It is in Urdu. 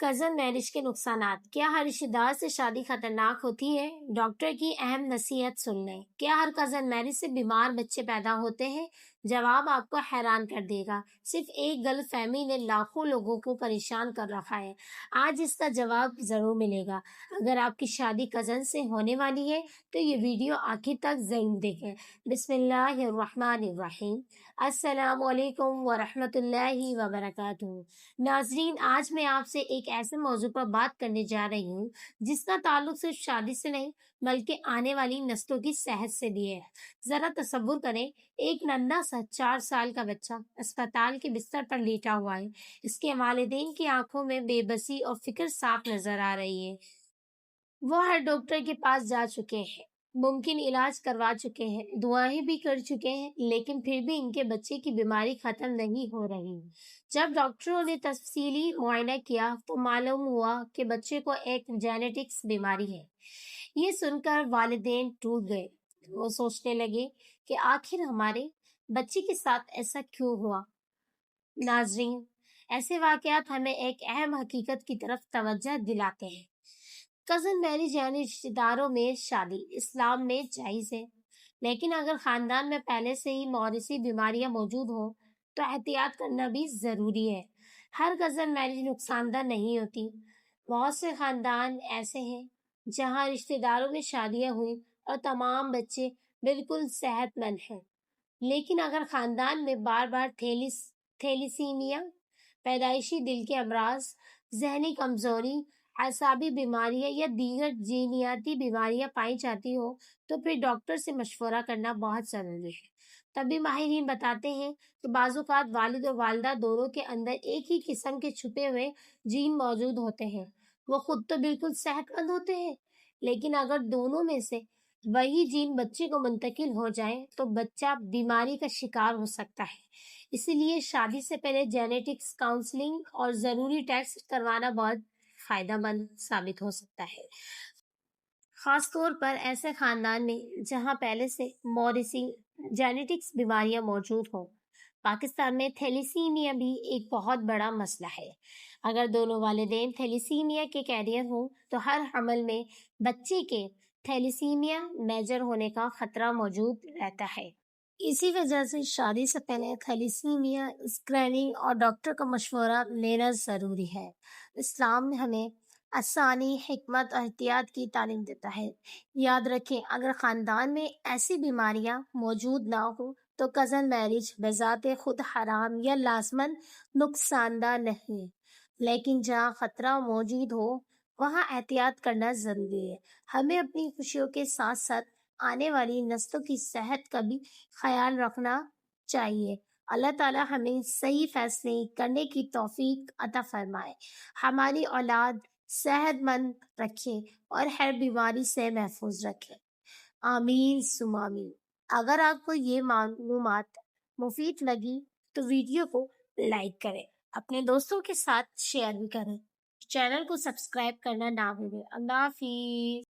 کزن میرج کے نقصانات۔ کیا ہر رشتہ دار سے شادی خطرناک ہوتی ہے؟ ڈاکٹر کی اہم نصیحت سن لیں۔ کیا ہر کزن میرج سے بیمار بچے پیدا ہوتے ہیں؟ جواب آپ کو حیران کر دے گا۔ صرف ایک غلط فہمی نے لاکھوں لوگوں کو پریشان کر رکھا ہے۔ آج اس کا جواب ضرور ملے گا۔ اگر آپ کی شادی کزن سے ہونے والی ہے تو یہ ویڈیو آخر تک ضرور دیکھیں۔ بسم اللہ الرحمن الرحیم۔ السلام علیکم ورحمۃ اللہ وبرکاتہ۔ ناظرین، آج میں آپ سے ایک ایسے موضوع پر بات کرنے جا رہی ہوں جس کا تعلق صرف شادی سے نہیں بلکہ آنے والی نسلوں کی صحت سے بھی ہے۔ ذرا تصور کریں، ایک ننھا سا 4 سال کا بچہ اسپتال کے بستر پر لیٹا ہوا ہے۔ اس کے والدین کی آنکھوں میں بے بسی اور فکر صاف نظر آ رہی ہے۔ وہ ہر ڈاکٹر کے پاس جا چکے ہیں، ممکن علاج کروا چکے ہیں، دعائیں بھی کر چکے ہیں، لیکن پھر بھی ان کے بچے کی بیماری ختم نہیں ہو رہی۔ جب ڈاکٹروں نے تفصیلی معائنہ کیا تو معلوم ہوا کہ بچے کو ایک جینیٹکس بیماری ہے۔ یہ سن کر والدین ٹوٹ گئے۔ وہ سوچنے لگے کہ آخر ہمارے بچے کے ساتھ ایسا کیوں ہوا۔ ناظرین، ایسے واقعات ہمیں ایک اہم حقیقت کی طرف توجہ دلاتے ہیں۔ کزن میرج یعنی رشتہ داروں میں شادی اسلام میں جائز ہے، لیکن اگر خاندان میں پہلے سے ہی موروثی بیماریاں موجود ہوں تو احتیاط کرنا بھی ضروری ہے۔ ہر کزن میرج نقصان دہ نہیں ہوتی۔ بہت سے خاندان ایسے ہیں جہاں رشتہ داروں میں شادیاں ہوئیں اور تمام بچے بالکل صحت مند ہیں، لیکن اگر خاندان میں بار بار تھیلیسیمیا، پیدائشی دل کے امراض، ذہنی کمزوری، اعصابی بیماریاں یا دیگر جینیاتی بیماریاں پائی جاتی ہو تو پھر ڈاکٹر سے مشورہ کرنا بہت ضروری ہے۔ طبی ماہرین بتاتے ہیں کہ بعض اوقات والد اور والدہ دونوں کے اندر ایک ہی قسم کے چھپے ہوئے جین موجود ہوتے ہیں۔ وہ خود تو بالکل صحت مند ہوتے ہیں، لیکن اگر دونوں میں سے وہی جین بچے کو منتقل ہو جائے تو بچہ بیماری کا شکار ہو سکتا ہے۔ اسی لیے شادی سے پہلے جینیٹکس کاؤنسلنگ اور ضروری ٹیسٹ کروانا بہت فائدہ مند ثابت ہو سکتا ہے، خاص طور پر ایسے خاندان میں جہاں پہلے سے موروثی جینیٹکس بیماریاں موجود ہوں۔ پاکستان میں تھیلیسیمیا بھی ایک بہت بڑا مسئلہ ہے۔ اگر دونوں والدین تھیلیسیمیا کے کیریئر ہوں تو ہر حمل میں بچے کے تھیلیسیمیا میجر ہونے کا خطرہ موجود رہتا ہے۔ اسی وجہ سے شادی سے پہلے تھیلیسیمیا اسکریننگ اور ڈاکٹر کا مشورہ لینا ضروری ہے۔ اسلام ہمیں آسانی، حکمت اور احتیاط کی تعلیم دیتا ہے۔ یاد رکھیں، اگر خاندان میں ایسی بیماریاں موجود نہ ہوں تو کزن میرج بذات خود حرام یا لازماً نقصان دہ نہیں، لیکن جہاں خطرہ موجود ہو وہاں احتیاط کرنا ضروری ہے۔ ہمیں اپنی خوشیوں کے ساتھ ساتھ آنے والی نسلوں کی صحت کا بھی خیال رکھنا چاہیے۔ اللہ تعالیٰ ہمیں صحیح فیصلے کرنے کی توفیق عطا فرمائے، ہماری اولاد صحت مند رکھے اور ہر بیماری سے محفوظ رکھے۔ آمین ثم آمین۔ اگر آپ کو یہ معلومات مفید لگی تو ویڈیو کو لائک کریں، اپنے دوستوں کے ساتھ شیئر بھی کریں، چینل کو سبسکرائب کرنا نہ بھولیں۔ اللہ حافظ۔